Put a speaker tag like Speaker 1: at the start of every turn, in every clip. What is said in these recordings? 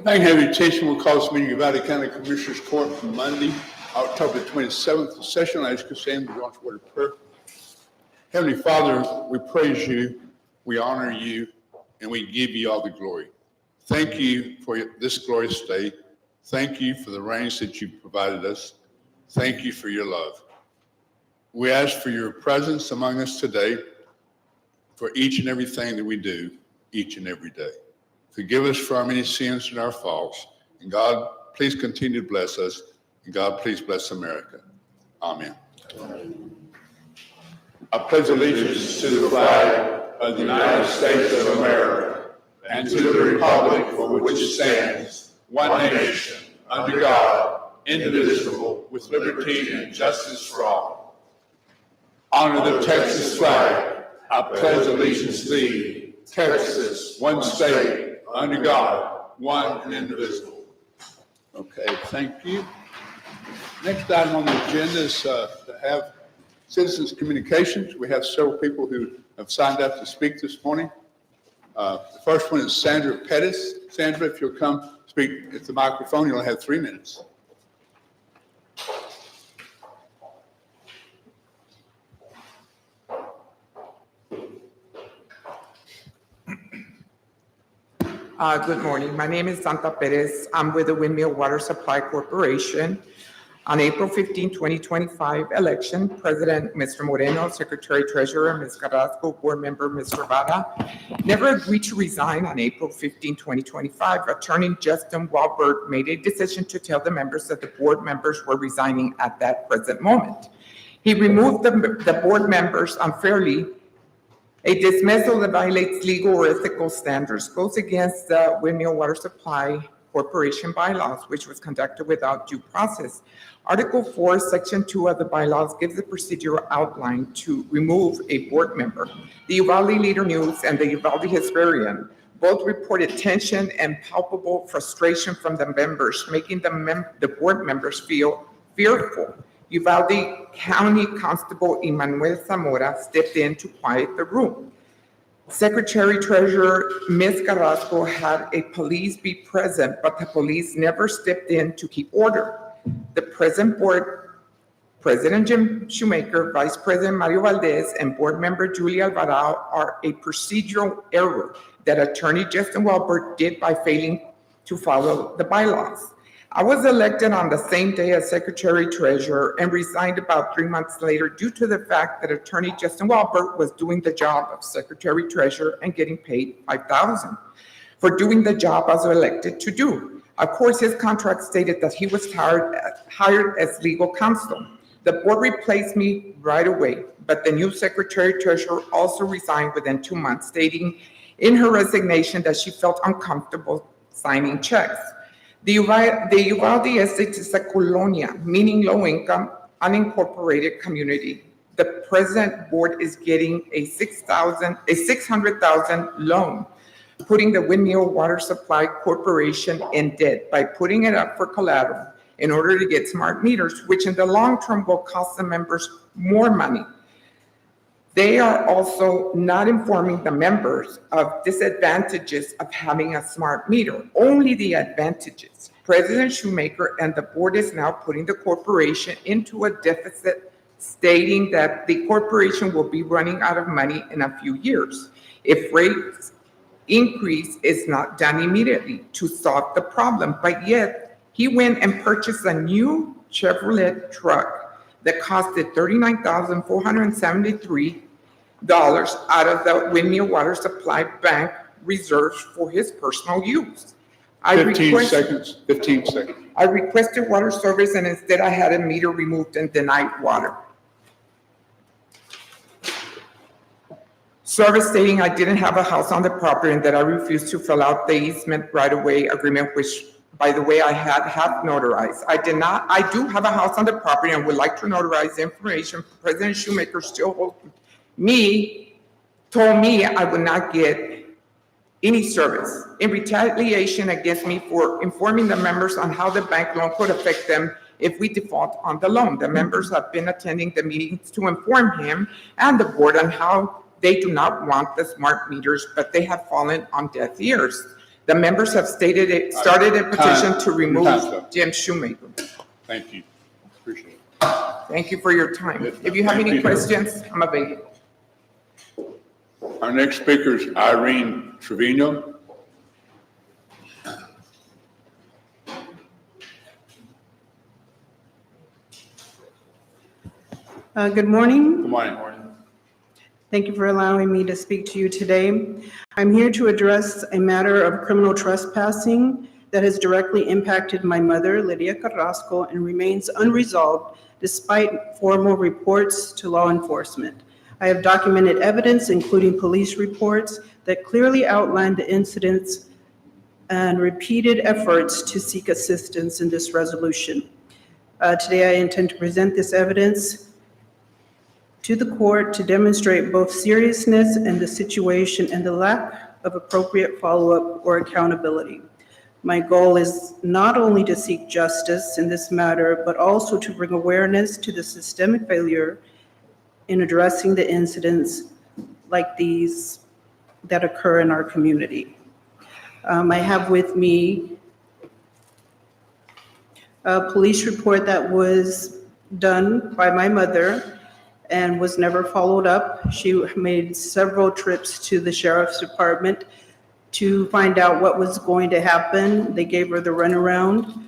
Speaker 1: I can have your attention. We'll call this meeting of Uvalde County Commissioners Court for Monday, October 27th session. I ask you to stand and launch word of prayer. Heavenly Father, we praise you, we honor you, and we give you all the glory. Thank you for this glorious day. Thank you for the rains that you provided us. Thank you for your love. We ask for your presence among us today for each and everything that we do each and every day. Forgive us for our many sins and our faults. And God, please continue to bless us. And God, please bless America. Amen. I pledge allegiance to the flag of the United States of America and to the republic for which it stands, one nation, under God, indivisible, with liberty and justice for all. Honor the Texas flag. I pledge allegiance to thee, Texas, one state, under God, one and indivisible. Okay, thank you. Next item on the agenda is to have citizens communications. We have several people who have signed up to speak this morning. The first one is Sandra Pettis. Sandra, if you'll come speak at the microphone, you'll have 3 minutes.
Speaker 2: Good morning. My name is Santa Perez. I'm with the Windmill Water Supply Corporation. On April 15, 2025 election, President Mr. Moreno, Secretary Treasurer Ms. Carrasco, Board Member Mr. Vara never agreed to resign on April 15, 2025. Attorney Justin Walbert made a decision to tell the members that the board members were resigning at that present moment. He removed the board members unfairly. A dismissal that violates legal or ethical standards, goes against the Windmill Water Supply Corporation bylaws, which was conducted without due process. Article 4, Section 2 of the bylaws gives the procedural outline to remove a board member. The Uvalde Leader News and the Uvalde Historian both reported tension and palpable frustration from the members, making the board members feel fearful. Uvalde County Constable Emmanuel Zamora stepped in to quiet the room. Secretary Treasurer Ms. Carrasco had a police be present, but the police never stepped in to keep order. The present board, President Jim Shoemaker, Vice President Mario Valdez, and Board Member Julia Alvarado are a procedural error that Attorney Justin Walbert did by failing to follow the bylaws. I was elected on the same day as Secretary Treasurer and resigned about 3 months later due to the fact that Attorney Justin Walbert was doing the job of Secretary Treasurer and getting paid $5,000 for doing the job I was elected to do. Of course, his contract stated that he was hired as legal counsel. The board replaced me right away, but the new Secretary Treasurer also resigned within 2 months, stating in her resignation that she felt uncomfortable signing checks. The Uvalde Estate is a colonia, meaning low-income, unincorporated community. The present board is getting a $600,000 loan, putting the Windmill Water Supply Corporation in debt by putting it up for collateral in order to get smart meters, which in the long term will cost the members more money. They are also not informing the members of disadvantages of having a smart meter, only the advantages. President Shoemaker and the board is now putting the corporation into a deficit, stating that the corporation will be running out of money in a few years if rates increase is not done immediately to solve the problem. But yet, he went and purchased a new Chevrolet truck that costed $39,473 out of the Windmill Water Supply Bank reserves for his personal use.
Speaker 1: 15 seconds.
Speaker 2: I requested water service and instead I had a meter removed and denied water. Service stating I didn't have a house on the property and that I refused to fill out the easement right-of-way agreement, which, by the way, I had half notarized. I do have a house on the property and would like to notarize the information. President Shoemaker told me I would not get any service in retaliation against me for informing the members on how the bank loan could affect them if we default on the loan. The members have been attending the meetings to inform him and the board on how they do not want the smart meters, but they have fallen on deaf ears. The members have started a petition to remove
Speaker 1: Your time's up.
Speaker 2: Jim Shoemaker.
Speaker 1: Thank you. Appreciate it.
Speaker 2: Thank you for your time.
Speaker 1: Yes,
Speaker 2: If you have
Speaker 1: thank
Speaker 2: any
Speaker 1: you.
Speaker 2: questions, I'm available.
Speaker 1: Our next speaker is Irene Trevino.
Speaker 3: Good morning.
Speaker 1: Good morning.
Speaker 3: Thank you for allowing me to speak to you today. I'm here to address a matter of criminal trespassing that has directly impacted my mother, Lydia Carrasco, and remains unresolved despite formal reports to law enforcement. I have documented evidence, including police reports, that clearly outline the incidents and repeated efforts to seek assistance in this resolution. Today, I intend to present this evidence to the court to demonstrate both seriousness in the situation and the lack of appropriate follow-up or accountability. My goal is not only to seek justice in this matter, but also to bring awareness to the systemic failure in addressing the incidents like these that occur in our community. I have with me a police report that was done by my mother and was never followed up. She made several trips to the sheriff's department to find out what was going to happen. They gave her the runaround.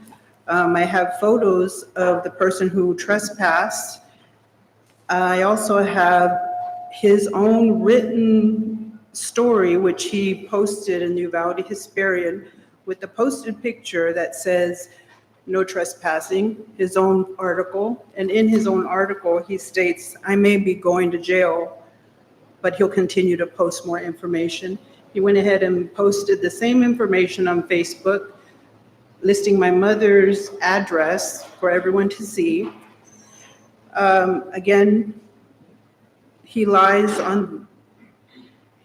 Speaker 3: I have photos of the person who trespassed. I also have his own written story, which he posted in the Uvalde Hesperian, with the posted picture that says, "No trespassing," his own article. And in his own article, he states, "I may be going to jail," but he'll continue to post more information. He went ahead and posted the same information on Facebook, listing my mother's address for everyone to see. Again, he lies on,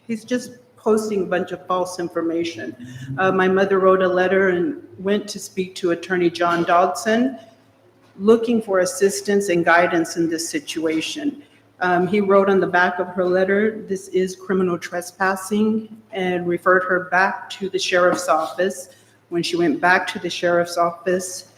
Speaker 3: he's just posting a bunch of false information. My mother wrote a letter and went to speak to Attorney John Dodson, looking for assistance and guidance in this situation. He wrote on the back of her letter, "This is criminal trespassing," and referred her back to the sheriff's office. When she went back to the sheriff's office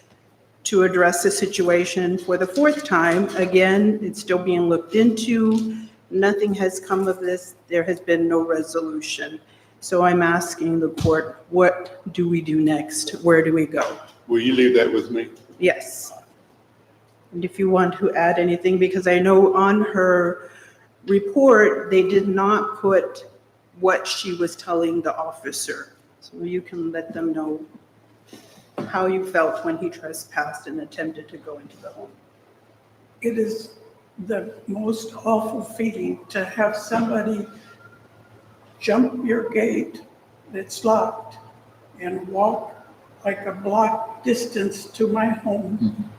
Speaker 3: to address the situation for the fourth time, again, it's still being looked into. Nothing has come of this. There has been no resolution. So I'm asking the court, what do we do next? Where do we go?
Speaker 1: Will you leave that with me?
Speaker 3: Yes. And if you want to add anything, because I know on her report, they did not put what she was telling the officer. So you can let them know how you felt when he trespassed and attempted to go into the home.
Speaker 4: It is the most awful feeling to have somebody jump your gate that's locked and walk like a block distance to my home.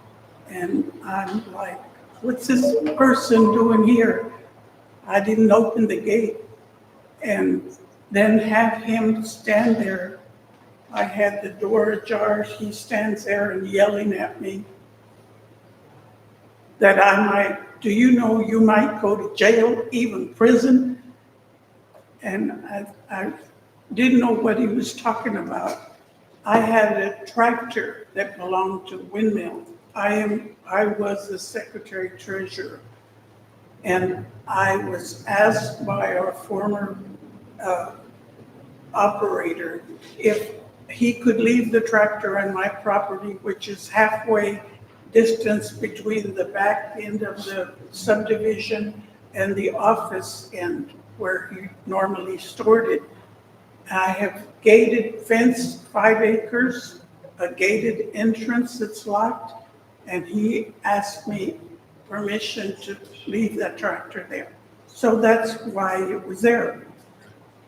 Speaker 4: And I'm like, what's this person doing here? I didn't open the gate. And then have him stand there. I had the door ajar. He stands there and yelling at me that I might, do you know you might go to jail, even prison? And I didn't know what he was talking about. I had a tractor that belonged to Windmill. I was the secretary treasurer, and I was asked by our former operator if he could leave the tractor on my property, which is halfway distance between the back end of the subdivision and the office end where he normally stored it. I have gated fence, 5 acres, a gated entrance that's locked, and he asked me permission to leave that tractor there. So that's why it was there.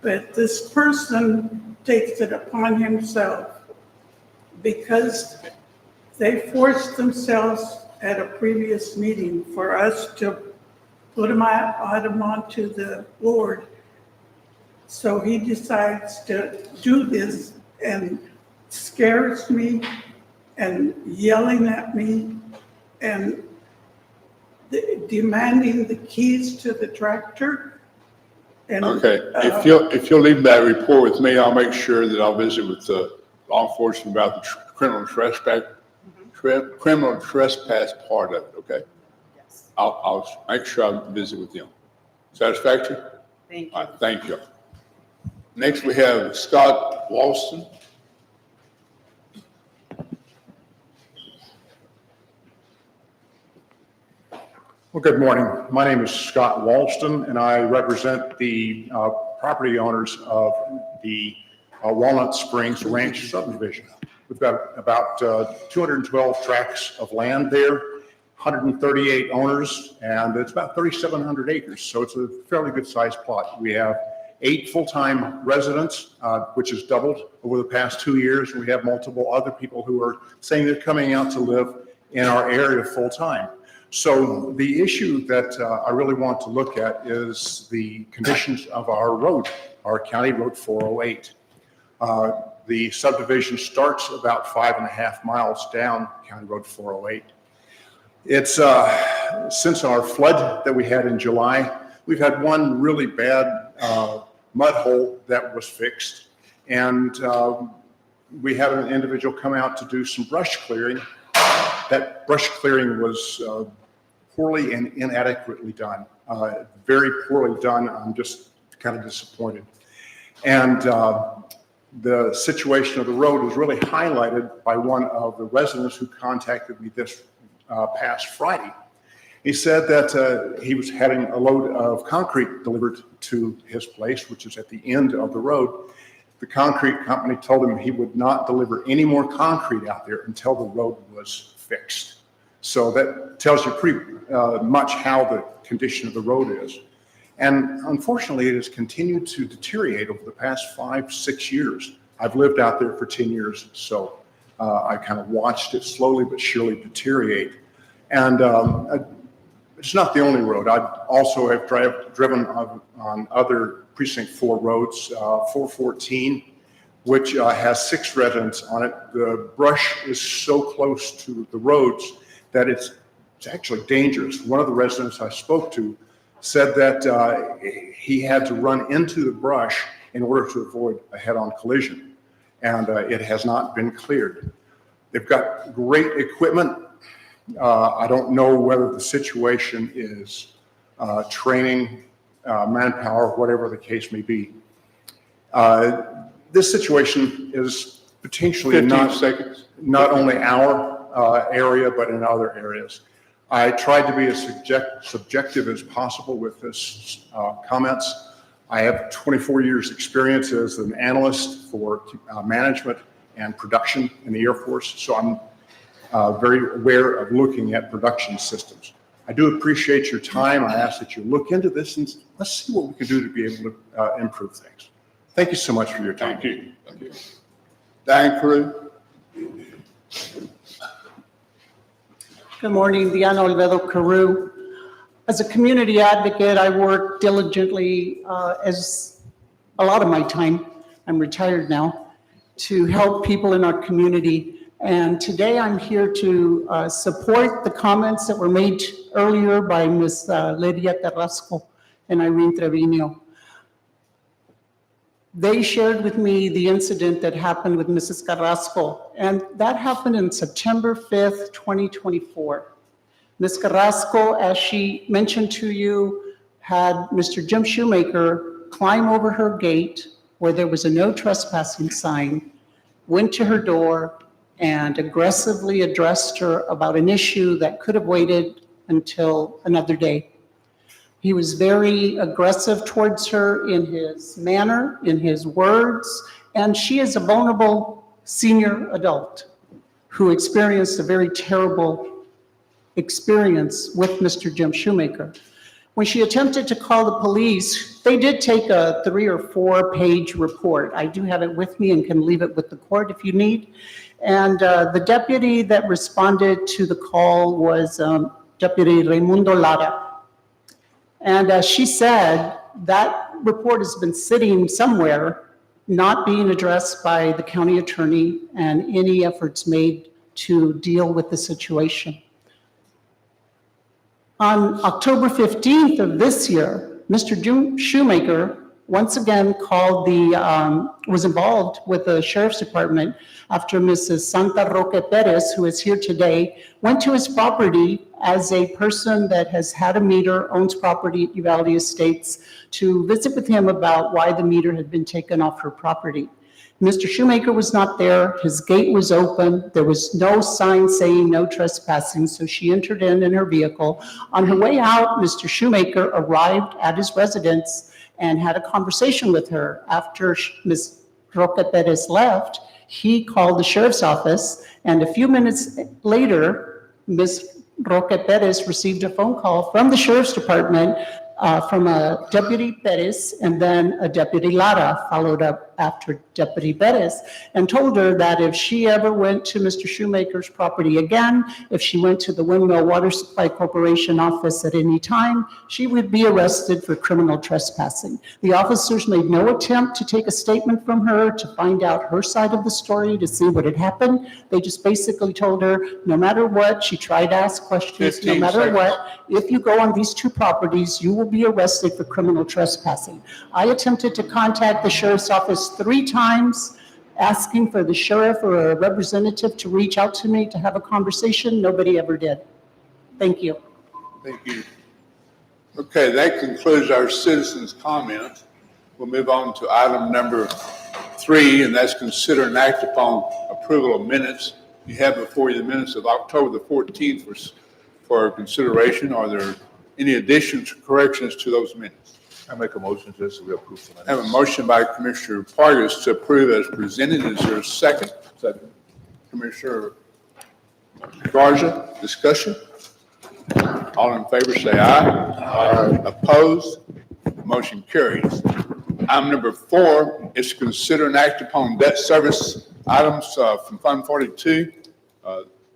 Speaker 4: But this person takes it upon himself because they forced themselves at a previous meeting for us to put him onto the board. So he decides to do this and scares me and yelling at me and demanding the keys to the tractor. And,
Speaker 1: Okay, if you'll leave that report with me, I'll make sure that I'll visit with the law enforcement about the criminal trespass part of it, okay?
Speaker 3: Yes.
Speaker 1: I'll make sure I visit with them. Satisfactory?
Speaker 3: Thank
Speaker 1: All
Speaker 3: you.
Speaker 1: right, thank you. Next, we have Scott Walston.
Speaker 5: Well, good morning. My name is Scott Walston, and I represent the property owners of the Walnut Springs Ranch subdivision. We've got about 212 tracts of land there, 138 owners, and it's about 3,700 acres, so it's a fairly good-sized plot. We have 8 full-time residents, which has doubled over the past 2 years, and we have multiple other people who are saying they're coming out to live in our area full-time. So the issue that I really want to look at is the conditions of our road, our County Road 408. The subdivision starts about 5.5 miles down County Road 408. It's since our flood that we had in July, we've had one really bad mud hole that was fixed, and we had an individual come out to do some brush clearing. That brush clearing was poorly and inadequately done, very poorly done. I'm just kind of disappointed. And the situation of the road was really highlighted by one of the residents who contacted me this past Friday. He said that he was having a load of concrete delivered to his place, which is at the end of the road. The concrete company told him he would not deliver any more concrete out there until the road was fixed. So that tells you pretty much how the condition of the road is. And unfortunately, it has continued to deteriorate over the past 5-6 years. I've lived out there for 10 years, so I kind of watched it slowly but surely deteriorate. And it's not the only road. I also have driven on other Precinct 4 roads, 414, which has 6 residents on it. The brush is so close to the roads that it's actually dangerous. One of the residents I spoke to said that he had to run into the brush in order to avoid a head-on collision, and it has not been cleared. They've got great equipment. I don't know whether the situation is training, manpower, whatever the case may be. This situation is potentially not only our area, but in other areas. I tried to be as subjective as possible with this comments. I have 24 years experience as an analyst for management and production in the Air Force, so I'm very aware of looking at production systems. I do appreciate your time. I ask that you look into this and let's see what we can do to be able to improve things. Thank you so much for your time.
Speaker 1: Thank you. Thank you. Diane Carew.
Speaker 6: Good morning, Diana Olvedo Carew. As a community advocate, I work diligently as a lot of my time, I'm retired now, to help people in our community. And today I'm here to support the comments that were made earlier by Ms. Lydia Carrasco and Irene Trevino. They shared with me the incident that happened with Mrs. Carrasco, and that happened in September 5th, 2024. Ms. Carrasco, as she mentioned to you, had Mr. Jim Shoemaker climb over her gate where there was a no trespassing sign, went to her door, and aggressively addressed her about an issue that could have waited until another day. He was very aggressive towards her in his manner, in his words, and she is a vulnerable senior adult who experienced a very terrible experience with Mr. Jim Shoemaker. When she attempted to call the police, they did take a 3 or 4 page report. I do have it with me and can leave it with the court if you need. And the deputy that responded to the call was Deputy Raimundo Lara. And as she said, that report has been sitting somewhere, not being addressed by the county attorney and any efforts made to deal with the situation. On October 15th of this year, Mr. Shoemaker once again was involved with the sheriff's department after Mrs. Santa Roque Perez, who is here today, went to his property as a person that has had a meter, owns property at Uvalde Estates, to visit with him about why the meter had been taken off her property. Mr. Shoemaker was not there, his gate was open, there was no sign saying no trespassing, so she entered in her vehicle. On her way out, Mr. Shoemaker arrived at his residence and had a conversation with her. After Ms. Roque Perez left, he called the sheriff's office, and a few minutes later, Ms. Roque Perez received a phone call from the sheriff's department from a Deputy Perez and then a Deputy Lara, followed up after Deputy Perez, and told her that if she ever went to Mr. Shoemaker's property again, if she went to the Windmill Water Supply Corporation office at any time, she would be arrested for criminal trespassing. The officers made no attempt to take a statement from her to find out her side of the story, to see what had happened. They just basically told her, no matter what, she tried to ask questions, no
Speaker 1: 15
Speaker 6: matter
Speaker 1: seconds.
Speaker 6: what, if you go on these two properties, you will be arrested for criminal trespassing. I attempted to contact the sheriff's office 3 times, asking for the sheriff or a representative to reach out to me to have a conversation. Nobody ever did. Thank you.
Speaker 1: Thank you. Okay, that concludes our citizens' comments. We'll move on to item number 3, and that's consider and act upon approval of minutes. You have before you the minutes of October the 14th for consideration. Are there any additions or corrections to those minutes?
Speaker 7: I make a motion just to we approve the minutes.
Speaker 1: I have a motion by Commissioner Vargas to approve as presented. Is there a second?
Speaker 7: Second.
Speaker 1: Commissioner Garza, discussion? All in favor say aye. Aye. Opposed? Motion carries. Item number 4 is to consider and act upon debt service items from Fund 42.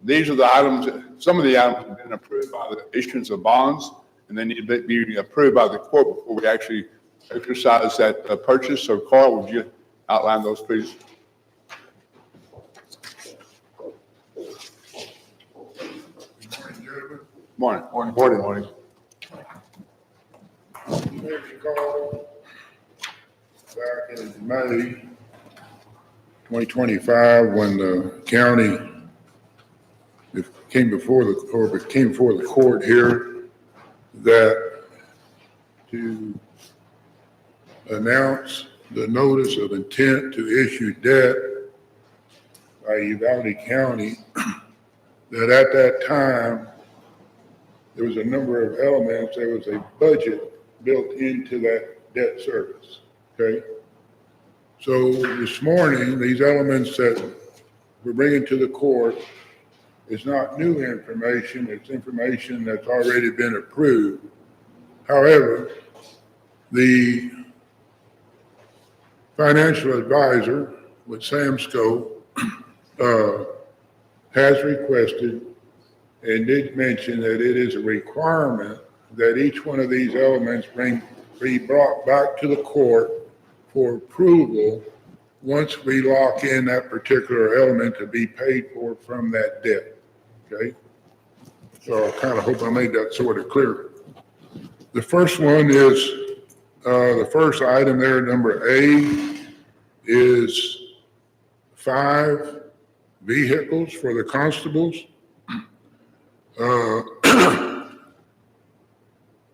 Speaker 1: These are the items, some of the items have been approved by the issuance of bonds, and they need to be approved by the court before we actually exercise that purchase. So Carl, would you outline those, please? Morning.
Speaker 7: Morning.
Speaker 8: You may recall back in May 2025, when the county came before the court here, that to announce the notice of intent to issue debt by Uvalde County, that at that time, there was a number of elements, there was a budget built into that debt service, okay? So this morning, these elements that we're bringing to the court is not new information, it's information that's already been approved. However, the financial advisor with Samsco has requested and did mention that it is a requirement that each one of these elements be brought back to the court for approval once we lock in that particular element to be paid for from that debt, okay? So I kind of hope I made that sort of clear. The first one is, the first item there, number A, is 5 vehicles for the constables.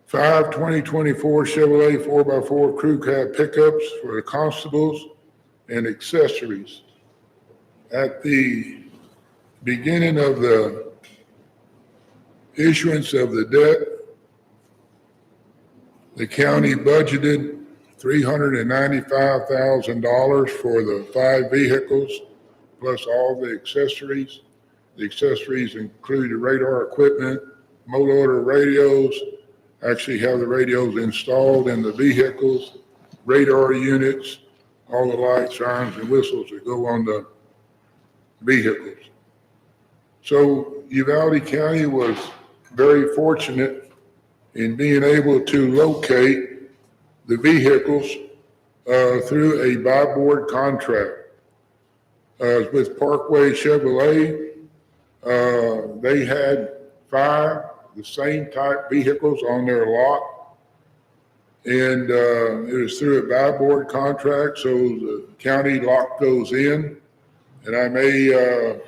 Speaker 8: 5 2024 Chevrolet 4x4 crew cab pickups for the constables and accessories. At the beginning of the issuance of the debt, the county budgeted $395,000 for the 5 vehicles plus all the accessories. The accessories include the radar equipment, motor radios, actually have the radios installed in the vehicles, radar units, all the lights, sirens, and whistles that go on the vehicles. So Uvalde County was very fortunate in being able to locate the vehicles through a buy-board contract. With Parkway Chevrolet, they had 5 the same type vehicles on their lot. And it was through a buy board contract, so the county locked those in. And I may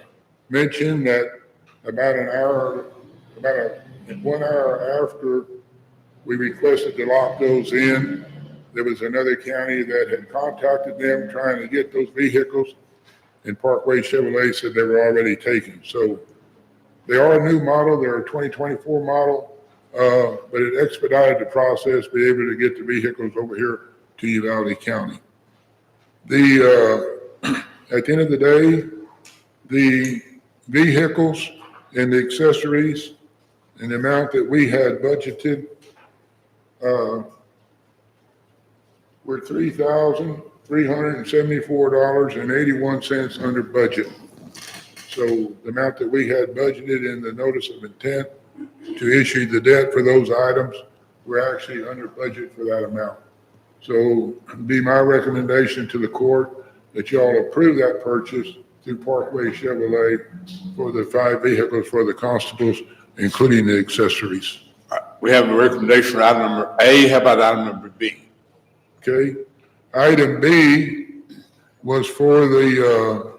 Speaker 8: mention that about 1 hour after we requested to lock those in, there was another county that had contacted them trying to get those vehicles, and Parkway Chevrolet said they were already taken. So they are a new model, they're a 2024 model, but it expedited the process, be able to get the vehicles over here to Uvalde County. At the end of the day, the vehicles and the accessories and the amount that we had budgeted were $3,374.81 under budget. So the amount that we had budgeted in the notice of intent to issue the debt for those items, we're actually under budget for that amount. So it'd be my recommendation to the court that y'all approve that purchase through Parkway Chevrolet for the 5 vehicles for the constables, including the accessories.
Speaker 1: We have a recommendation for item number A. How about item number B?
Speaker 8: Okay. Item B was for the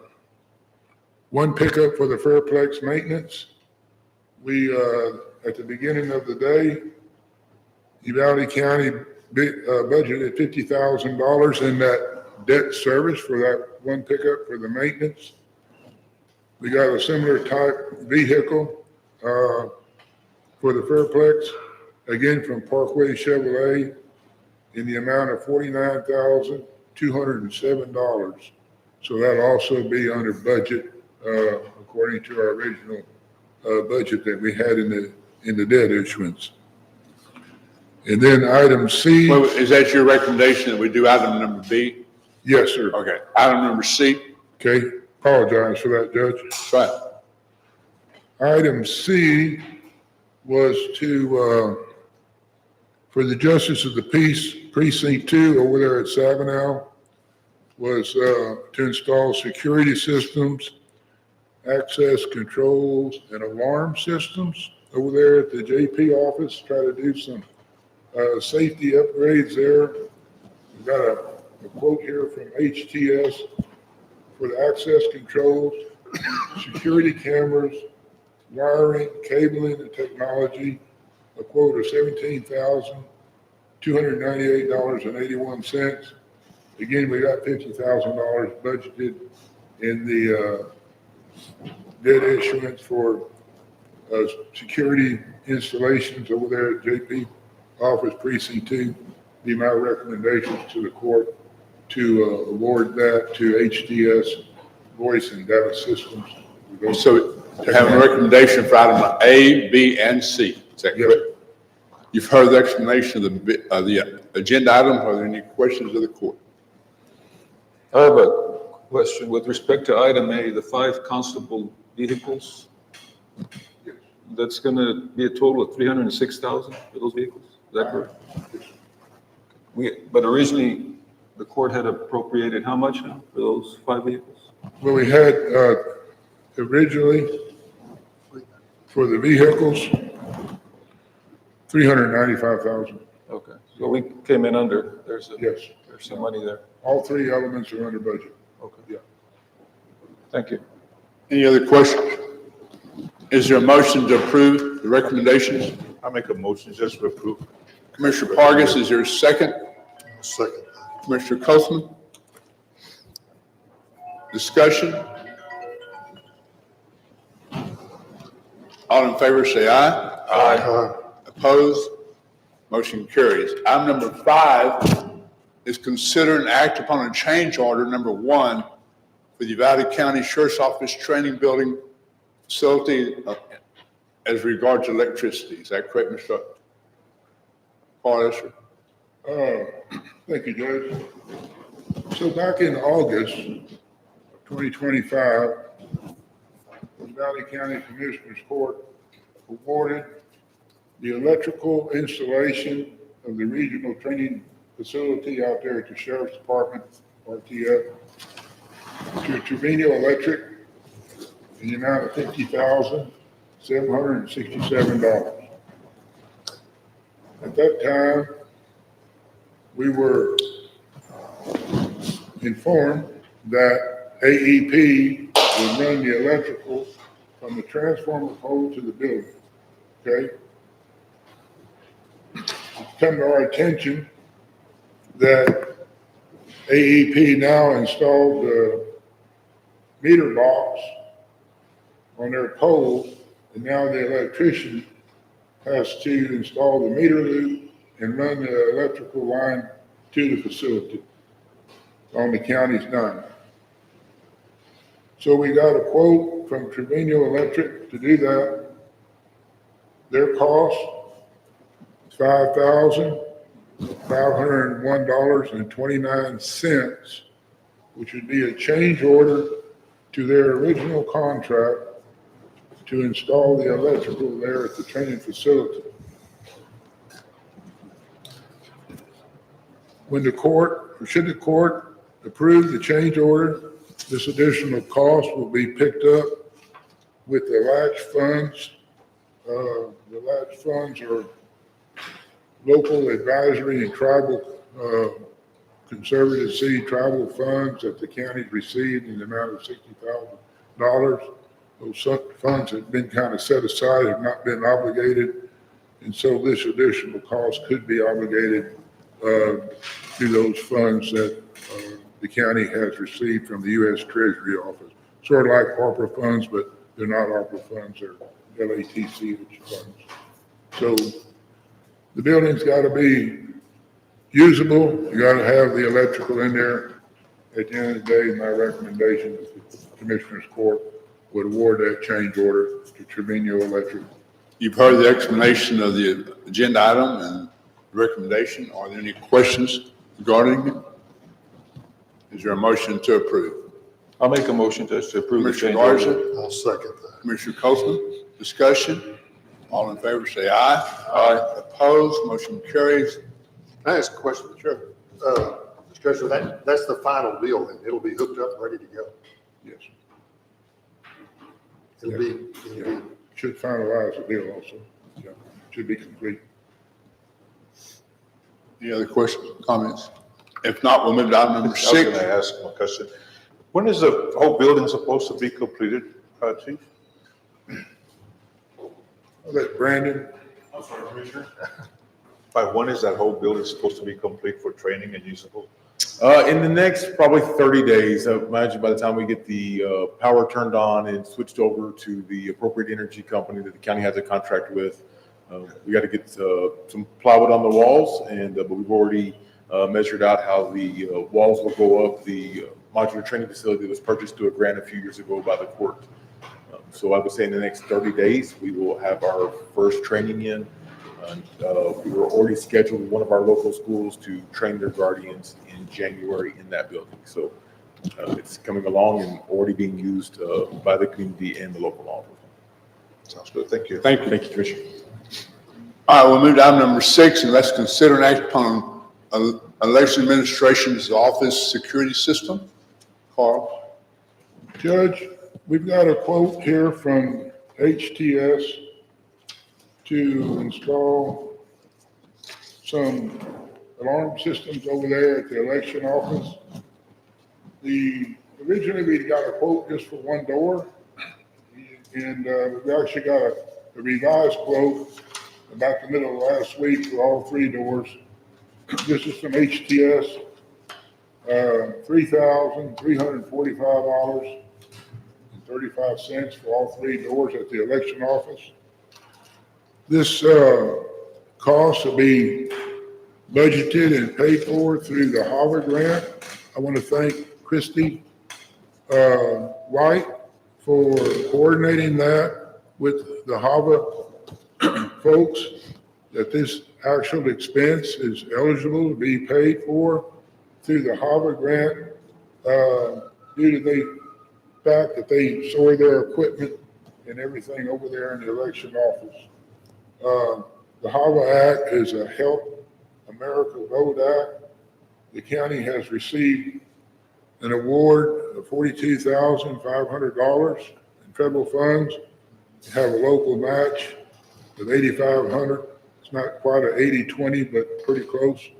Speaker 8: one pickup for the Fairplex maintenance. We, at the beginning of the day, Uvalde County budgeted $50,000 in that debt service for that one pickup for the maintenance. We got a similar type vehicle for the Fairplex, again from Parkway Chevrolet, in the amount of $49,207. So that'll also be under budget according to our original budget that we had in the debt issuance. And then item C.
Speaker 1: Well, is that your recommendation that we do item number B?
Speaker 8: Yes, sir.
Speaker 1: Okay. Item number C.
Speaker 8: Okay. Apologize for that, Judge.
Speaker 1: That's right.
Speaker 8: Item C was for the Justice of the Peace Precinct 2 over there at Sabinal, was to install security systems, access controls, and alarm systems over there at the JP office, try to do some safety upgrades there. We've got a quote here from HTS for the access controls, security cameras, wiring, cabling, and technology, a quote of $17,298.81. Again, we got $50,000 budgeted in the debt issuance for security installations over there at JP Office Precinct 2. Be my recommendations to the court to award that to HDS Voice and Data Systems.
Speaker 1: So have a recommendation for item A, B, and C. Is that correct? You've heard the explanation of the agenda item. Are there any questions of the court?
Speaker 7: I have a question with respect to item A, the 5 constable vehicles. That's going to be a total of 306,000 for those vehicles. Is that correct? But originally, the court had appropriated how much now for those 5 vehicles?
Speaker 8: Well, we had originally for the vehicles, $395,000.
Speaker 7: Okay, so we came in under. There's some money there.
Speaker 8: All 3 elements are under budget.
Speaker 7: Okay.
Speaker 8: Yeah.
Speaker 7: Thank you.
Speaker 1: Any other questions? Is there a motion to approve the recommendations?
Speaker 7: I make a motion just to approve.
Speaker 1: Commissioner Pargas, is there a second?
Speaker 8: Second.
Speaker 1: Commissioner Copeland? Discussion? All in favor, say aye.
Speaker 7: Aye.
Speaker 1: Opposed? Motion carries. Item number 5 is consider and act upon a change order number 1 for the Uvalde County Sheriff's Office Training Building Facility as regards to electricity. Is that correct, Mr. Paul?
Speaker 8: Thank you, Judge. So back in August of 2025, the Uvalde County Commissioners Court awarded the electrical installation of the regional training facility out there at the Sheriff's Department, RTF, to Trevino Electric in the amount of $50,767. At that time, we were informed that AEP would run the electrical from the transformer pole to the building, okay? It's come to our attention that AEP now installed the meter box on their pole, and now the electrician has to install the meter loop and run the electrical line to the facility on the county's dime. So we got a quote from Trevino Electric to do that. Their cost is $5,501.29, which would be a change order to their original contract to install the electrical there at the training facility. When the court, or should the court approve the change order, this additional cost will be picked up with the latch funds. The latch funds are local advisory and tribal, conservative city tribal funds that the county received in the amount of $60,000. Those funds have been kind of set aside, have not been obligated, and so this additional cost could be obligated to those funds that the county has received from the U.S. Treasury Office. Sort of like ARPA funds, but they're not ARPA funds, they're LATC funds. So the building's got to be usable. You got to have the electrical in there. At the end of the day, my recommendation is the Commissioners Court would award that change order to Trevino Electric.
Speaker 1: You've heard the explanation of the agenda item and recommendation. Are there any questions regarding it? Is there a motion to approve?
Speaker 7: I'll make a motion to approve the
Speaker 1: Commissioner
Speaker 7: change order.
Speaker 1: Garza,
Speaker 8: I'll second that.
Speaker 1: Commissioner Copeland, discussion. All in favor, say aye. Aye. Opposed, motion carries.
Speaker 9: Can I ask a question? Sure. Mr. Treasurer, that's the final deal, and it'll be hooked up, ready to go.
Speaker 8: Yes.
Speaker 9: It'll be,
Speaker 8: Should finalize the deal also. Yeah, should be complete.
Speaker 1: Any other questions, comments? If not, we'll move to item number
Speaker 10: I was
Speaker 1: 6.
Speaker 10: going to ask him a question. When is the whole building supposed to be completed, Chief?
Speaker 8: I'll let Brandon,
Speaker 10: I'm sorry, Commissioner. By when is that whole building supposed to be complete for training and usable?
Speaker 11: In the next probably 30 days, I imagine by the time we get the power turned on and switched over to the appropriate energy company that the county has a contract with, we got to get some plywood on the walls, and but we've already measured out how the walls will go up. The modular training facility was purchased through a grant a few years ago by the court. So I would say in the next 30 days, we will have our first training in. And we were already scheduled with one of our local schools to train their guardians in January in that building. So it's coming along and already being used by the community and the local law enforcement.
Speaker 10: Sounds good. Thank you.
Speaker 1: Thank you.
Speaker 11: Thank you, Commissioner.
Speaker 1: All right, we'll move to item number 6, and let's consider an act upon election administration's office security system. Carl.
Speaker 8: Judge, we've got a quote here from HTS to install some alarm systems over there at the election office. Originally we got a quote just for one door, and we actually got a revised quote about the middle of last week for all 3 doors. This is from HTS, $3,345.35 for all 3 doors at the election office. This cost will be budgeted and paid for through the HAVA grant. I want to thank Christy White for coordinating that with the HAVA folks, that this actual expense is eligible to be paid for through the HAVA grant due to the fact that they store their equipment and everything over there in the election office. The HAVA Act is a Help America Vote Act. The county has received an award of $42,500 in federal funds. Have a local match of $8,500. It's not quite an 80-20, but pretty close.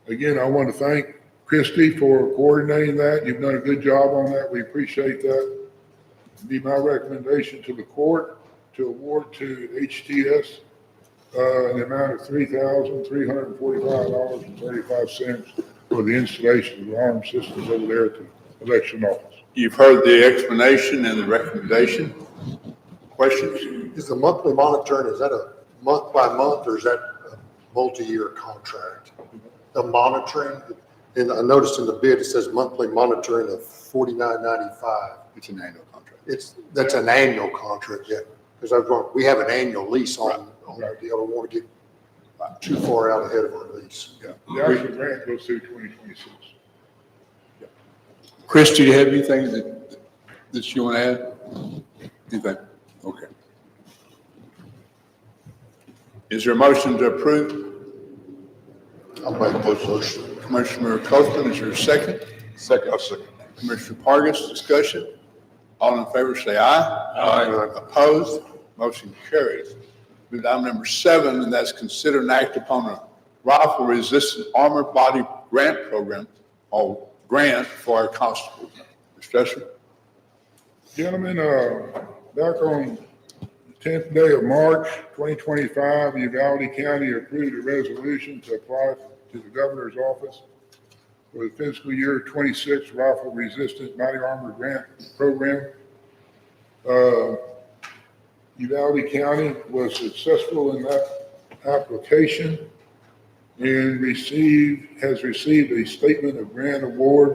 Speaker 8: Again, I want to thank Christie for coordinating that. You've done a good job on that. We appreciate that. It'd be my recommendation to the court to award to HTS the amount of $3,345.35 for the installation of alarm systems over there at the election office.
Speaker 1: You've heard the explanation and the recommendation. Questions?
Speaker 9: Is the monthly monitoring, is that a month by month or is that a multi-year contract? The monitoring, and I noticed in the bid, it says monthly monitoring of $49.95.
Speaker 1: It's an annual contract.
Speaker 9: That's an annual contract, yeah. Because we have an annual lease on our deal. I don't want to get too far out ahead of our lease.
Speaker 8: Yeah, the actual grant goes through 2026.
Speaker 1: Chris, do you have anything that you want to add? Anything? Okay. Is there a motion to approve?
Speaker 9: I'll make a motion.
Speaker 1: Commissioner Copeland, is there a second?
Speaker 10: Second. I'll second.
Speaker 1: Commissioner Pargas, discussion? All in favor say aye.
Speaker 10: Aye.
Speaker 1: Opposed? Motion carries. Move to item number 7, and that's consider an act upon a rifle-resistant armored body grant program or grant for our constables. Mr. Esser?
Speaker 8: Gentlemen, back on the 10th day of March, 2025, Uvalde County approved a resolution to apply to the governor's office for the fiscal year 26 rifle-resistant body armor grant program. Uvalde County was successful in that application and has received a statement of grant award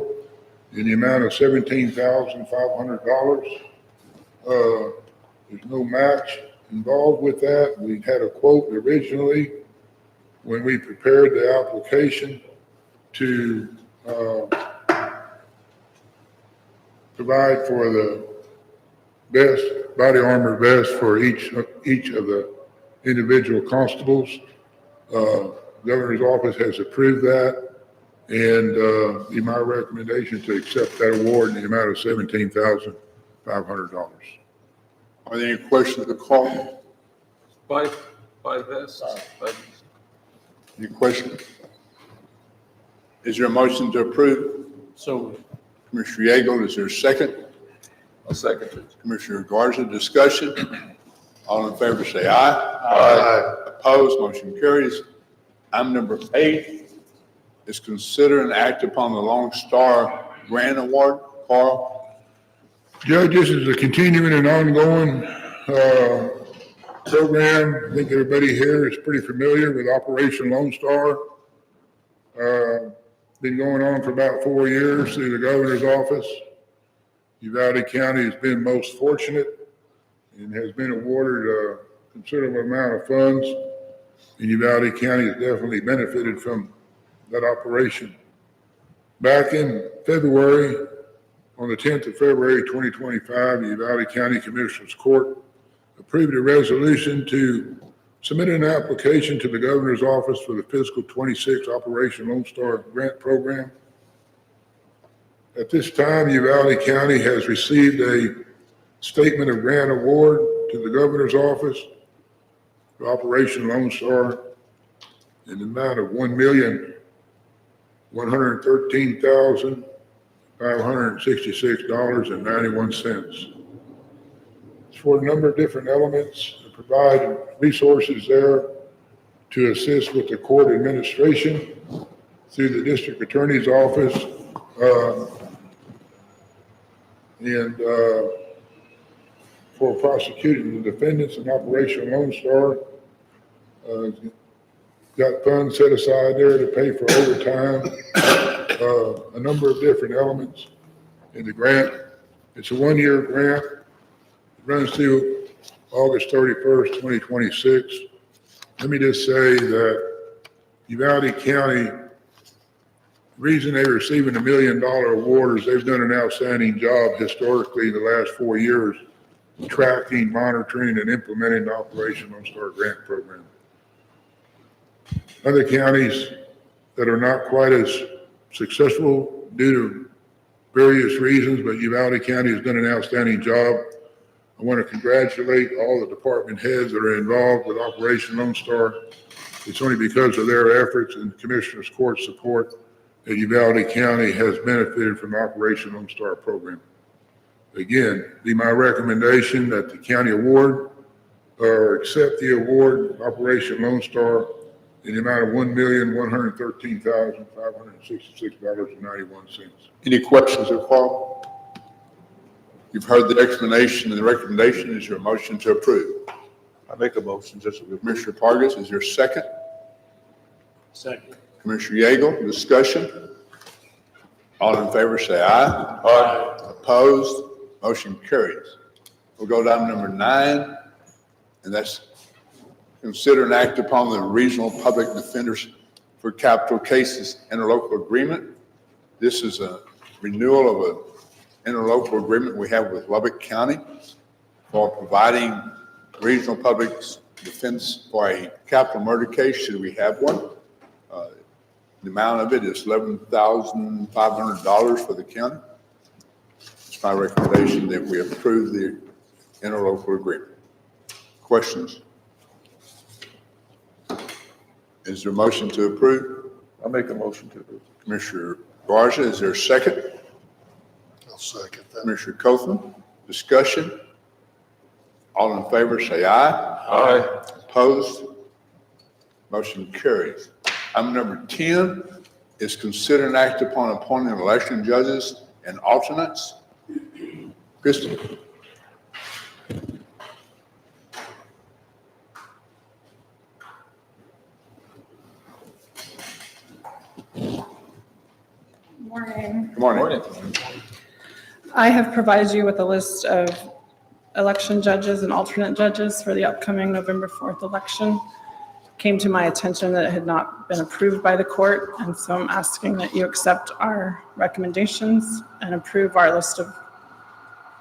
Speaker 8: in the amount of $17,500. There's no match involved with that. We had a quote originally when we prepared the application to provide for the best body armor vest for each of the individual constables. Governor's office has approved that, and be my recommendation to accept that award in the amount of $17,500.
Speaker 1: Are there any questions of the court?
Speaker 7: Five vests.
Speaker 1: Any questions? Is there a motion to approve?
Speaker 11: So
Speaker 1: Commissioner Yeagle, is there a second?
Speaker 7: I'll second it.
Speaker 1: Commissioner Garza, discussion? All in favor say aye.
Speaker 9: Aye.
Speaker 1: Opposed, motion carries. Item number 8 is consider an act upon the Lone Star Grant Award. Carl?
Speaker 8: Judge, this is a continuing and ongoing program. I think everybody here is pretty familiar with Operation Lone Star. Been going on for about 4 years through the governor's office. Uvalde County has been most fortunate and has been awarded a considerable amount of funds. And Uvalde County has definitely benefited from that operation. Back in February, on the 10th of February, 2025, the Uvalde County Commissioners Court approved a resolution to submit an application to the governor's office for the fiscal 26 Operation Lone Star Grant Program. At this time, Uvalde County has received a statement of grant award to the governor's office for Operation Lone Star in the amount of $1,113,566.91. It's for a number of different elements to provide resources there to assist with the court administration through the district attorney's office, and for prosecuting the defendants in Operation Lone Star. Got funds set aside there to pay for overtime, a number of different elements in the grant. It's a 1-year grant. It runs through August 31st, 2026. Let me just say that Uvalde County, the reason they're receiving $1 million award is they've done an outstanding job historically in the last 4 years tracking, monitoring, and implementing the Operation Lone Star Grant Program. Other counties that are not quite as successful due to various reasons, but Uvalde County has done an outstanding job. I want to congratulate all the department heads that are involved with Operation Lone Star It's only because of their efforts and the Commissioners Court support that Uvalde County has benefited from the Operation Lone Star program. Again, be my recommendation that the county award or accept the award, Operation Lone Star, in the amount of $1,113,566.91.
Speaker 1: Any questions or Carl? You've heard the explanation and the recommendation. Is your motion to approve?
Speaker 10: I make a motion just to approve.
Speaker 1: Commissioner Pargas, is there a second?
Speaker 10: Second.
Speaker 1: Commissioner Yeagle, discussion? All in favor say aye.
Speaker 10: Aye.
Speaker 1: Opposed? Motion carries. We'll go down to number 9, and that's consider and act upon the regional public defenders for capital cases interlocal agreement. This is a renewal of an interlocal agreement we have with Lubbock County for providing regional public defense for a capital murder case, should we have one. The amount of it is $11,500 for the county. It's my recommendation that we approve the interlocal agreement. Questions? Is there a motion to approve?
Speaker 10: I make a motion to approve.
Speaker 1: Commissioner Garza, is there a second?
Speaker 9: I'll second that.
Speaker 1: Commissioner Copeland, discussion? All in favor say aye.
Speaker 10: Aye.
Speaker 1: Opposed? Motion carries. Item number 10 is consider and act upon appointing election judges and alternates. Kristen?
Speaker 12: Morning.
Speaker 1: Good morning.
Speaker 12: I have provided you with a list of election judges and alternate judges for the upcoming November 4th election. Came to my attention that it had not been approved by the court, and so I'm asking that you accept our recommendations and approve our list of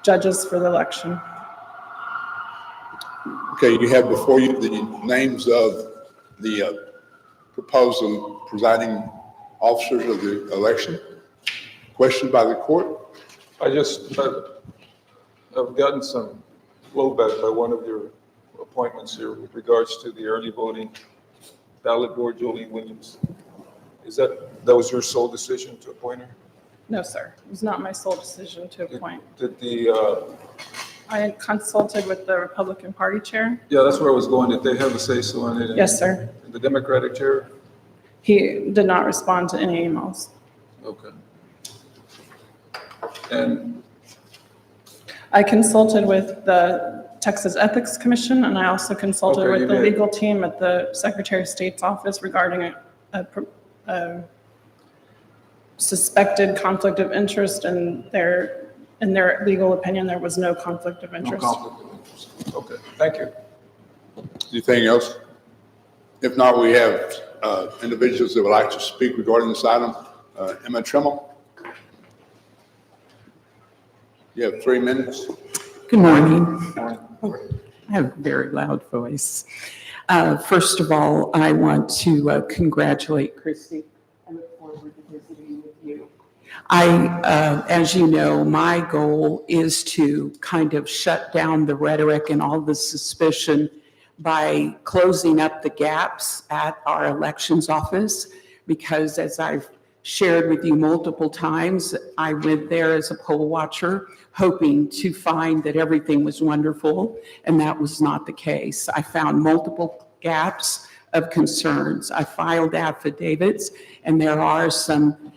Speaker 12: judges for the election.
Speaker 1: Okay, you have before you the names of the proposal presiding officers of the election. Question by the court?
Speaker 7: I've gotten some blowback by one of your appointments here with regards to the early voting ballot board, Jolene Williams. That was your sole decision to appoint her?
Speaker 12: No, sir. It was not my sole decision to appoint.
Speaker 7: Did the,
Speaker 12: I had consulted with the Republican Party chair.
Speaker 7: yeah, that's where I was going. Did they have a say-so on it?
Speaker 12: Yes, sir.
Speaker 7: And the Democratic chair?
Speaker 12: He did not respond to any emails.
Speaker 7: Okay. And
Speaker 12: I consulted with the Texas Ethics Commission, and I also consulted
Speaker 7: Okay,
Speaker 12: with
Speaker 7: you
Speaker 12: the
Speaker 7: did.
Speaker 12: legal team at the Secretary of State's office regarding a suspected conflict of interest, and in their legal opinion, there was no conflict of
Speaker 7: no
Speaker 12: interest.
Speaker 7: conflict of interest. Okay, thank you.
Speaker 1: Anything else? If not, we have individuals that would like to speak regarding this item. Emma Trimmel? You have 3 minutes.
Speaker 13: Good morning. I have a very loud voice. First of all, I want to congratulate Christy. I look forward to visiting with you. As you know, my goal is to kind of shut down the rhetoric and all the suspicion by closing up the gaps at our elections office, because as I've shared with you multiple times, I went there as a poll watcher, hoping to find that everything was wonderful, and that was not the case. I found multiple gaps of concerns. I filed affidavits, and there are some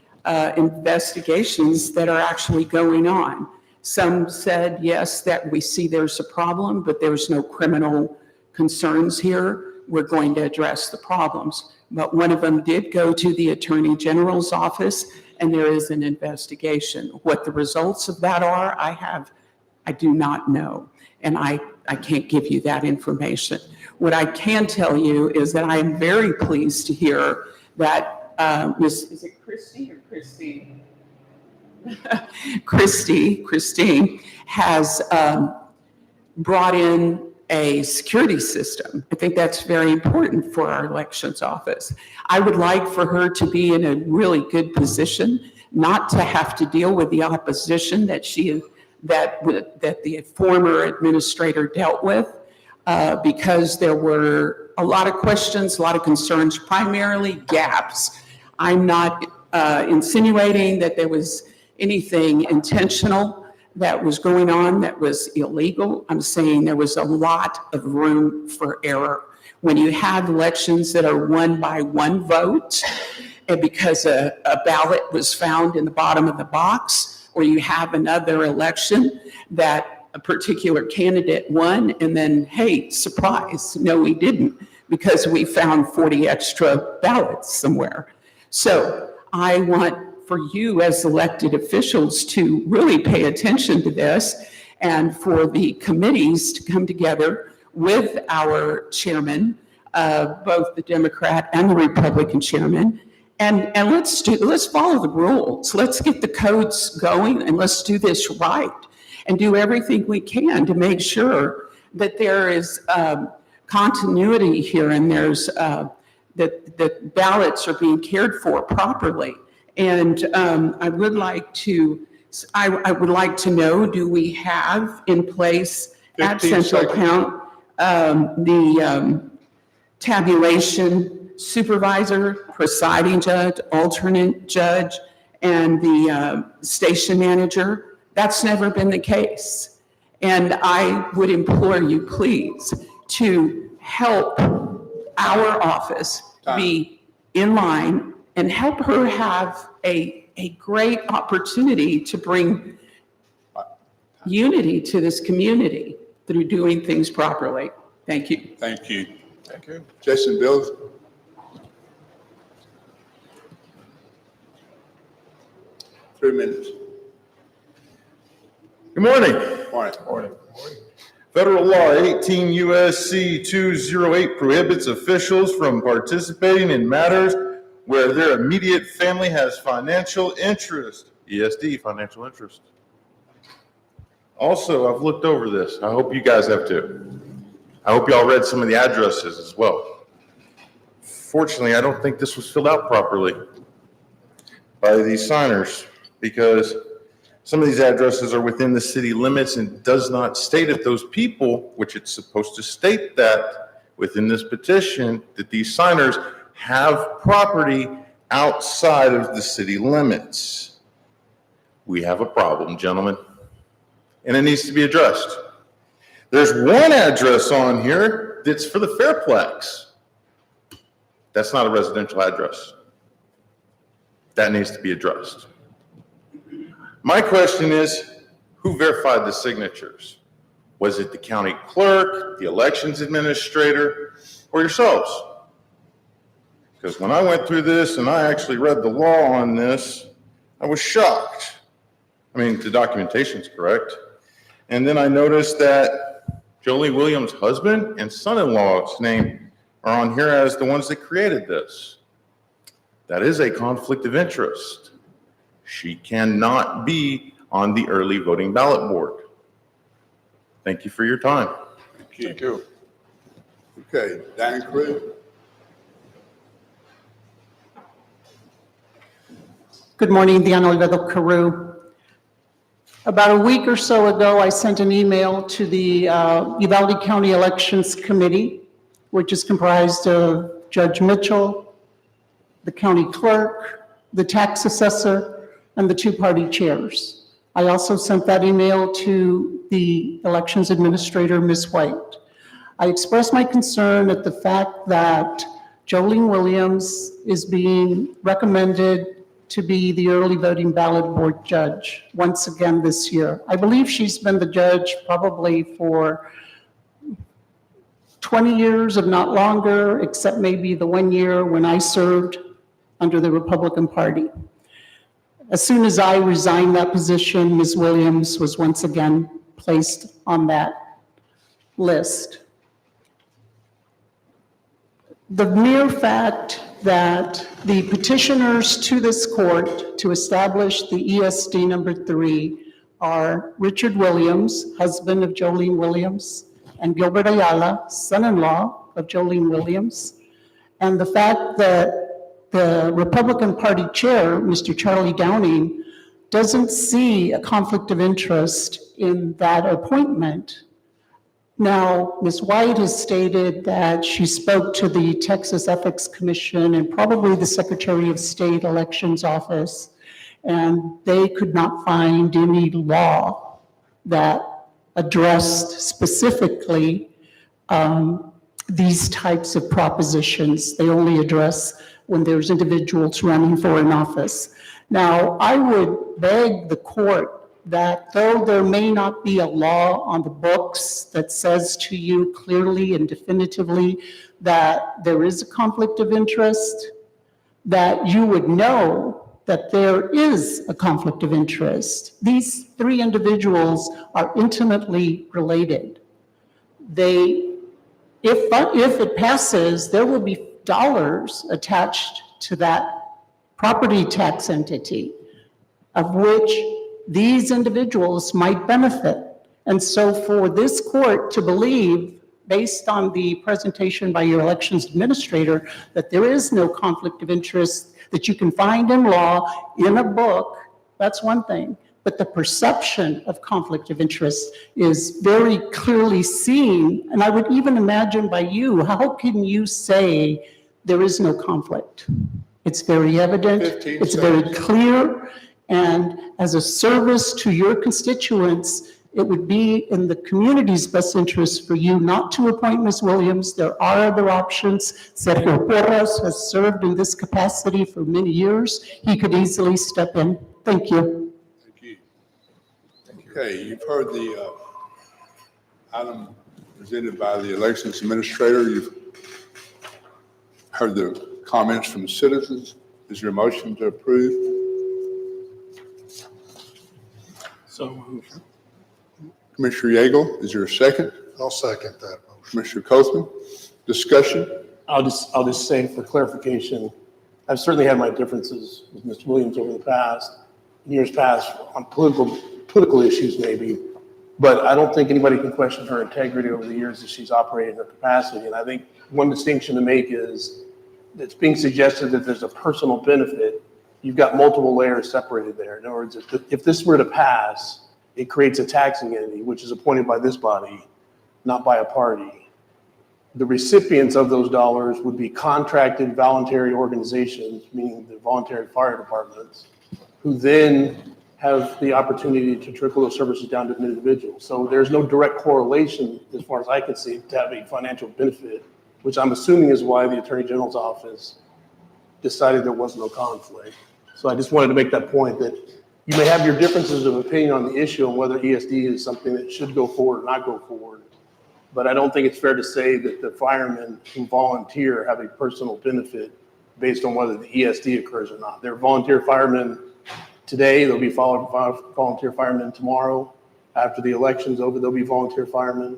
Speaker 13: investigations that are actually going on. Some said, yes, that we see there's a problem, but there's no criminal concerns here. We're going to address the problems. But one of them did go to the Attorney General's office, and there is an investigation. What the results of that are, I do not know, and I can't give you that information. What I can tell you is that I am very pleased to hear that is it Christy or Christine? Christine has brought in a security system. I think that's very important for our elections office. I would like for her to be in a really good position, not to have to deal with the opposition that the former administrator dealt with, because there were a lot of questions, a lot of concerns, primarily gaps. I'm not insinuating that there was anything intentional that was going on that was illegal. I'm saying there was a lot of room for error. When you have elections that are won by one vote, and because a ballot was found in the bottom of the box, or you have another election that a particular candidate won, and then, hey, surprise, no, we didn't, because we found 40 extra ballots somewhere. So I want for you as elected officials to really pay attention to this, and for the committees to come together with our chairman, both the Democrat and the Republican chairman, and let's follow the rules. Let's get the codes going, and let's do this right, and do everything we can to make sure that there is continuity here, and there's that ballots are being cared for properly. And I would like to know, do we have in place at
Speaker 1: 15
Speaker 13: Central
Speaker 1: seconds.
Speaker 13: Count the tabulation supervisor, presiding judge, alternate judge, and the station manager? That's never been the case. And I would implore you, please, to help our office be in line and help her have a great opportunity to bring unity to this community through doing things properly. Thank you.
Speaker 1: Thank you. Thank you. Jason Bills. Three minutes.
Speaker 11: Good morning.
Speaker 1: Morning.
Speaker 11: Federal law 18 USC 208 prohibits officials from participating in matters where their immediate family has financial interest. ESD, financial interest. Also, I've looked over this. I hope you guys have too. I hope y'all read some of the addresses as well. Fortunately, I don't think this was filled out properly by these signers, because some of these addresses are within the city limits and does not state that those people, which it's supposed to state that within this petition, that these signers have property outside of the city limits. We have a problem, gentlemen, and it needs to be addressed. There's one address on here that's for the Fairplex. That's not a residential address. That needs to be addressed. My question is, who verified the signatures? Was it the county clerk, the elections administrator, or yourselves? Because when I went through this and I actually read the law on this, I was shocked. I mean, the documentation's correct. And then I noticed that Jolie Williams' husband and son-in-law's name are on here as the ones that created this. That is a conflict of interest. She cannot be on the early voting ballot board. Thank you for your time.
Speaker 1: Thank you. Okay, Dan Crew.
Speaker 6: Good morning, Diana Olvedo Carew. About a week or so ago, I sent an email to the Uvalde County Elections Committee, which is comprised of Judge Mitchell, the county clerk, the tax assessor, and the two-party chairs. I also sent that email to the elections administrator, Ms. White. I expressed my concern at the fact that Jolene Williams is being recommended to be the early voting ballot board judge once again this year. I believe she's been the judge probably for 20 years, if not longer, except maybe the 1 year when I served under the Republican Party. As soon as I resigned that position, Ms. Williams was once again placed on that list. The mere fact that the petitioners to this court to establish the ESD number 3 are Richard Williams, husband of Jolene Williams, and Gilbert Ayala, son-in-law of Jolene Williams, and the fact that the Republican Party chair, Mr. Charlie Downing, doesn't see a conflict of interest in that appointment Now, Ms. White has stated that she spoke to the Texas Ethics Commission and probably the Secretary of State Elections Office, and they could not find any law that addressed specifically these types of propositions. They only address when there's individuals running for an office. Now, I would beg the court that though there may not be a law on the books that says to you clearly and definitively that there is a conflict of interest, that you would know that there is a conflict of interest. These three individuals are intimately related. If it passes, there will be dollars attached to that property tax entity of which these individuals might benefit. And so for this court to believe, based on the presentation by your elections administrator, that there is no conflict of interest that you can find in law, in a book, that's one thing. But the perception of conflict of interest is very clearly seen. And I would even imagine by you, how can you say there is no conflict? It's very evident, it's very clear, and as a service to your constituents, it would be in the community's best interest for you not to appoint Ms. Williams. There are other options. Sergio Porras has served in this capacity for many years. He could easily step in. Thank you.
Speaker 1: Thank you. Okay, you've heard the item presented by the elections administrator. You've heard the comments from the citizens. Is there a motion to approve?
Speaker 9: So moved.
Speaker 1: Commissioner Yeagle, is there a second?
Speaker 9: I'll second that motion.
Speaker 1: Commissioner Cothman, discussion?
Speaker 14: I'll just say for clarification, I've certainly had my differences with Mr. Williams over the past, years past, on political issues maybe, but I don't think anybody can question her integrity over the years that she's operated in her capacity. And I think one distinction to make is it's being suggested that there's a personal benefit. You've got multiple layers separated there. In other words, if this were to pass, it creates a taxing entity, which is appointed by this body, not by a party. The recipients of those dollars would be contracted voluntary organizations, meaning the voluntary fire departments, who then have the opportunity to trickle those services down to an individual. So there's no direct correlation, as far as I can see, to have a financial benefit, which I'm assuming is why the Attorney General's office decided there was no conflict. So I just wanted to make that point that you may have your differences of opinion on the issue on whether ESD is something that should go forward or not go forward. But I don't think it's fair to say that the firemen who volunteer have a personal benefit based on whether the ESD occurs or not. They're volunteer firemen today, they'll be volunteer firemen tomorrow. After the election's over, they'll be volunteer firemen.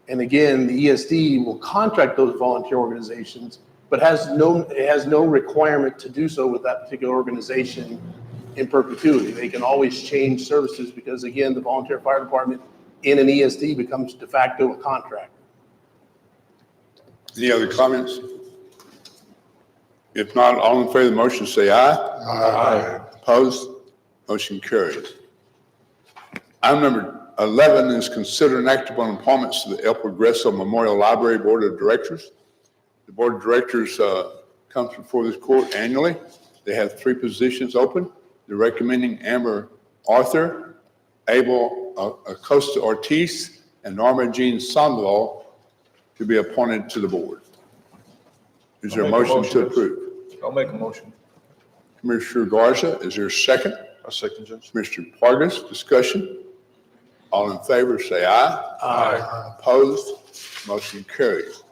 Speaker 14: And again, the ESD will contract those volunteer organizations, but it has no requirement to do so with that particular organization in perpetuity. They can always change services because, again, the volunteer fire department in an ESD becomes de facto a contractor.
Speaker 1: Any other comments? If not, all in favor of the motion say aye.
Speaker 8: Aye.
Speaker 1: Opposed? Motion carries. Item number 11 is consider an act upon appointments to the El Progreso Memorial Library Board of Directors. The Board of Directors comes before this court annually. They have 3 positions open. They're recommending Amber Arthur, Abel Acosta Ortiz, and Norma Jean Sandoval to be appointed to the board. Is there a motion to approve?
Speaker 7: I'll make a motion.
Speaker 1: Commissioner Garza, is there a second?
Speaker 10: A second, Judge.
Speaker 1: Commissioner Vargas, discussion? All in favor, say aye.
Speaker 8: Aye.
Speaker 1: Opposed? Motion carries.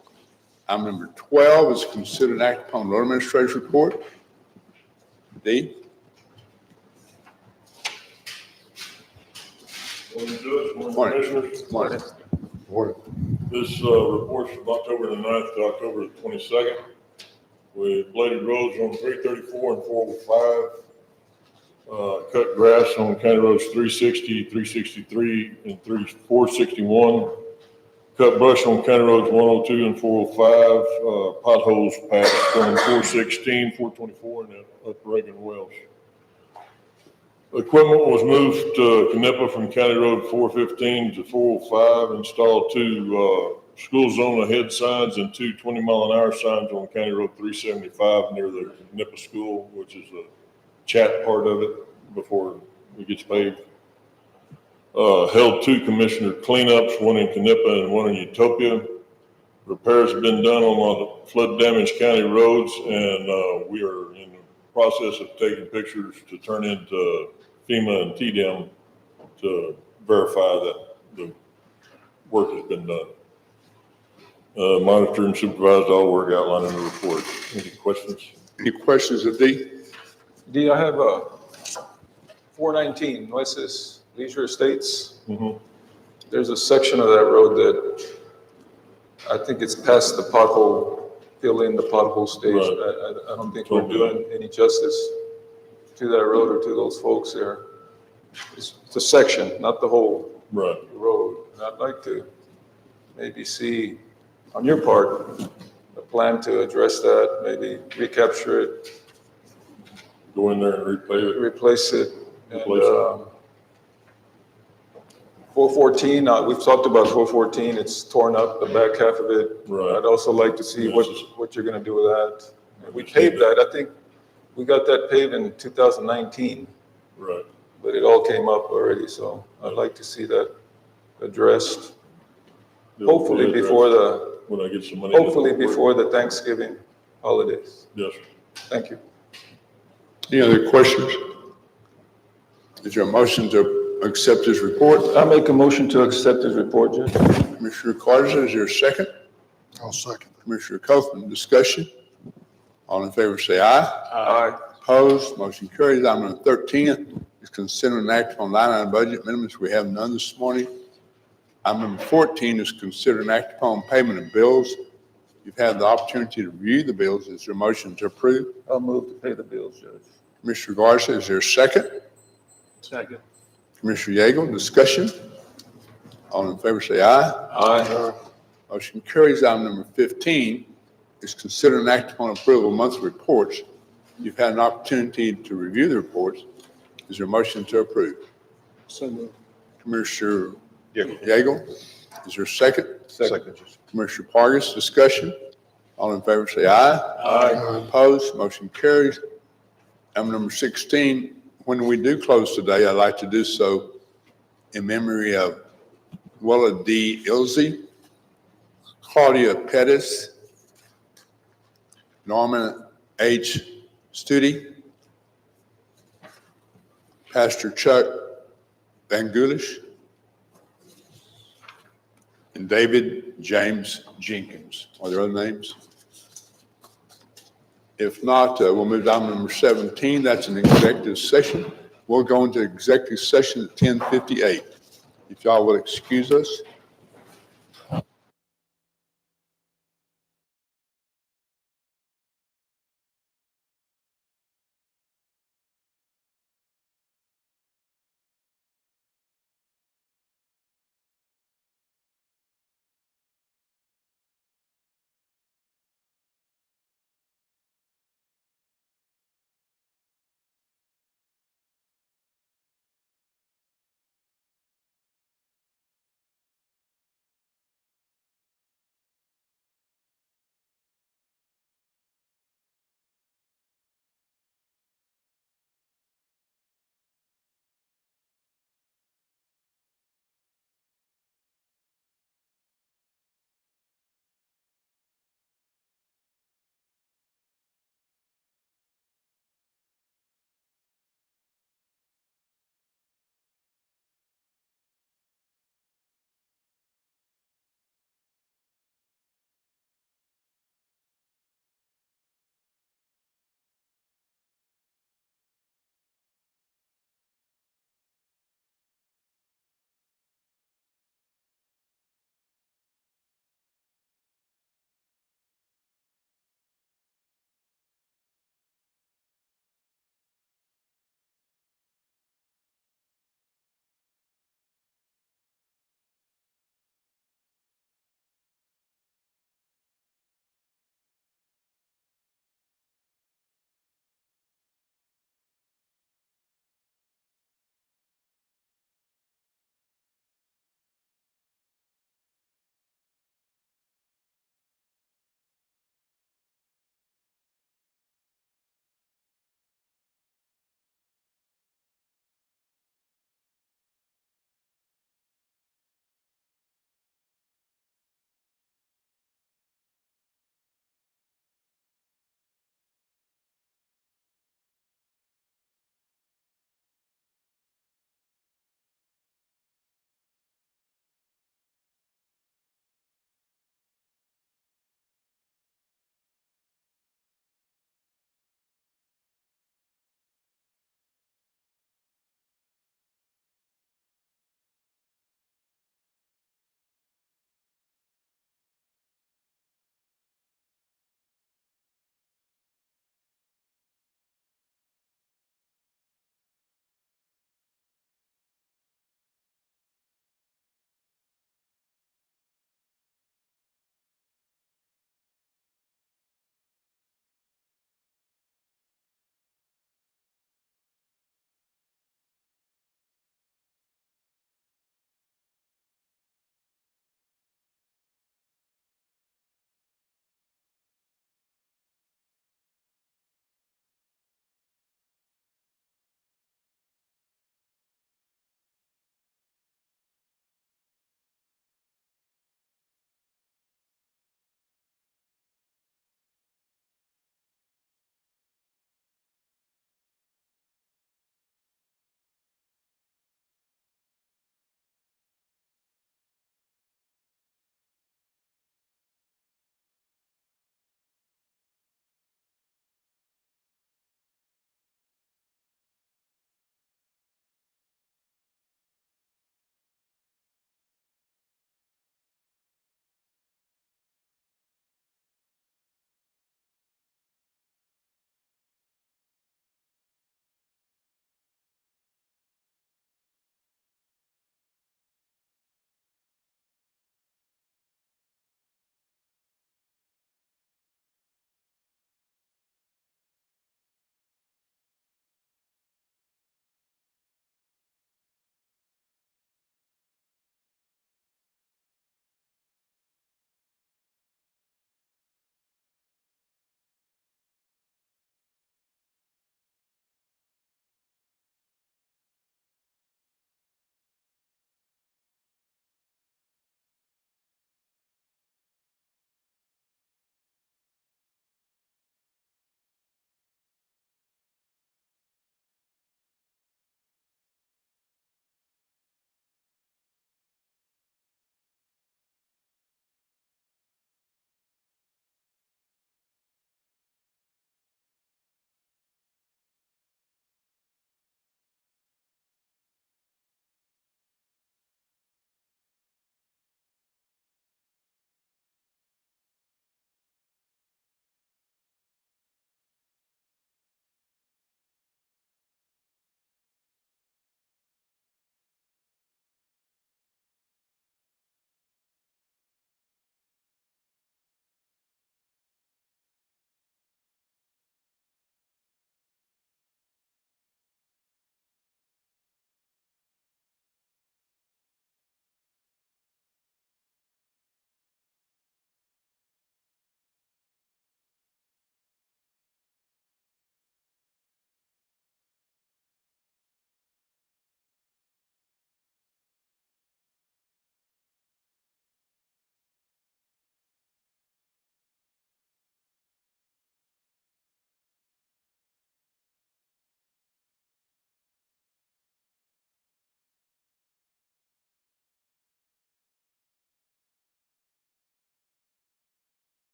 Speaker 1: Item number 12 is consider an act upon road administrator's report. D.
Speaker 15: Morning, Judge. Morning,
Speaker 1: Morning.
Speaker 15: Commissioners.
Speaker 1: Morning.
Speaker 15: This report's from October the 9th to October the 22nd. We bladed roads on 334 and 405. Cut grass on county roads 360, 363, and 461. Cut brush on county roads 102 and 405. Potholes patched on 416, 424, and up Reagan Wells. Equipment was moved to Canepa from County Road 415 to 405, installed two school zone ahead signs and two 20-mile-an-hour signs on County Road 375 near the Canepa School, which is the chat part of it before it gets paved. Held two commissioner cleanups, one in Canepa and one in Utopia. Repairs have been done on the flood damaged county roads, and we are in the process of taking pictures to turn into FEMA and TDM to verify that the work has been done. Monitor and supervise all work outlined in the report. Any questions?
Speaker 1: Any questions of D?
Speaker 7: D, I have 419 Nueces Leisure Estates. There's a section of that road that I think it's past the pothole, fill in the pothole stage.
Speaker 15: Right.
Speaker 7: I don't think we're doing any justice to that road or to those folks there. It's a section, not the whole road. And I'd like to maybe see on your part a plan to address that, maybe recapture it.
Speaker 15: Go in there and
Speaker 7: replace it. And 414, we've talked about 414. It's torn up, the back half of it.
Speaker 15: Right.
Speaker 7: I'd also like to see what you're going to do with that. And we paved that. I think we got that paved in 2019.
Speaker 15: Right.
Speaker 7: But it all came up already, so I'd like to see that addressed. Hopefully before the
Speaker 15: when I get some money.
Speaker 7: Hopefully before the Thanksgiving holidays.
Speaker 15: Yes, sir.
Speaker 7: Thank you.
Speaker 1: Any other questions? Is there a motion to accept this report?
Speaker 7: I make a motion to accept this report, Judge.
Speaker 1: Commissioner Carter, is there a second?
Speaker 9: I'll second.
Speaker 1: Commissioner Copeland, discussion? All in favor say aye.
Speaker 7: Aye.
Speaker 1: Opposed, motion carries. Item number 13 is consider an act on line item budget amendments. We have none this morning. Item number 14 is consider an act upon payment of bills. You've had the opportunity to review the bills. Is there a motion to approve?
Speaker 7: I'll move to pay the bills, Judge.
Speaker 1: Commissioner Garza, is there a second?
Speaker 14: Second.
Speaker 1: Commissioner Yeagle, discussion? All in favor say aye.
Speaker 7: Aye.
Speaker 1: Motion carries. Item number 15 is consider an act upon approval of monthly reports. You've had an opportunity to review the reports. Is there a motion to approve?
Speaker 14: So moved.
Speaker 1: Commissioner Yeagle, is there a second?
Speaker 10: Second.
Speaker 1: Commissioner Pargas, discussion? All in favor say aye.
Speaker 7: Aye.
Speaker 1: Opposed, motion carries. Item number 16, when we do close today, I'd like to do so in memory of Willa D. Ilsey, Claudia Pettis, Norman H. Studi, Pastor Chuck Van Gulish, and David James Jenkins. Are there other names? If not, we'll move to item number 17. That's an executive session. We'll go into executive session at 10:58. If y'all will excuse us.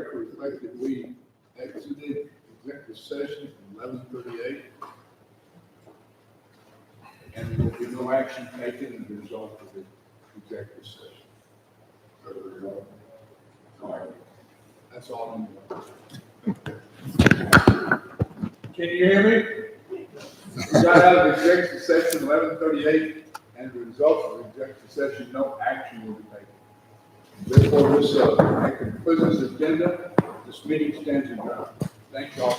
Speaker 1: record reflect that we exited executive session at 11:38. And there will be no action taken as a result of the executive session. All right. That's all I'm doing. Can you hear me? We got out of executive session 11:38, and as a result of the executive session, no action will be taken. Therefore, that concludes this agenda. This meeting stands adjourned. Thank you all.